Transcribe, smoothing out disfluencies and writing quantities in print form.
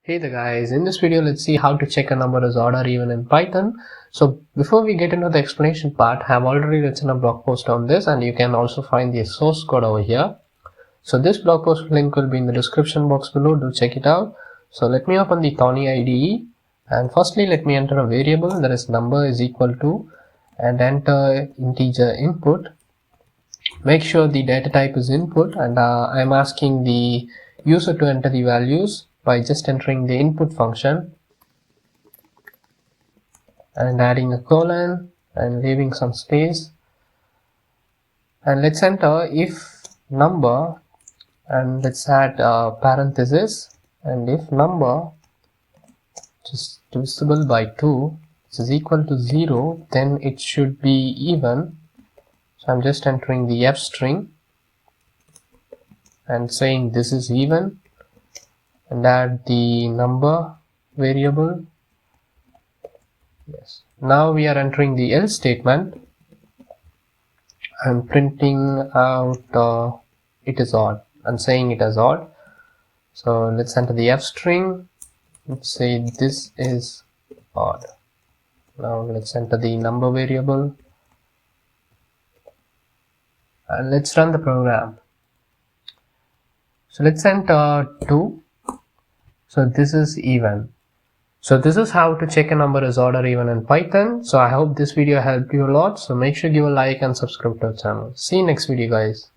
Hey there guys, in this video let's see how to check a number is odd or even in Python. So before we get into the explanation part, I have already written a blog post on this and you can also find the source code over here. So this blog post link will be in the description box below, do check it out. So let me open the Thorny IDE and firstly let me enter a variable that is number is equal to and enter integer input. Make sure the data type is input and I'm asking the user to enter the values by just entering the input function and adding a colon and leaving some space, and let's enter if number and let's add parenthesis, and if number just divisible by 2 is equal to 0 then it should be even. So I'm just entering the f string and saying this is even and add the number variable. Yes. Now we are entering the else statement and printing out it is odd and saying it as odd. So let's enter the f string. Let's say this is odd. Now let's enter the number variable and let's run the program. So let's enter 2. So this is even. So this is how to check a number is odd or even in Python. So I hope this video helped you a lot. So make sure to give a like and subscribe to our channel. See you next video guys.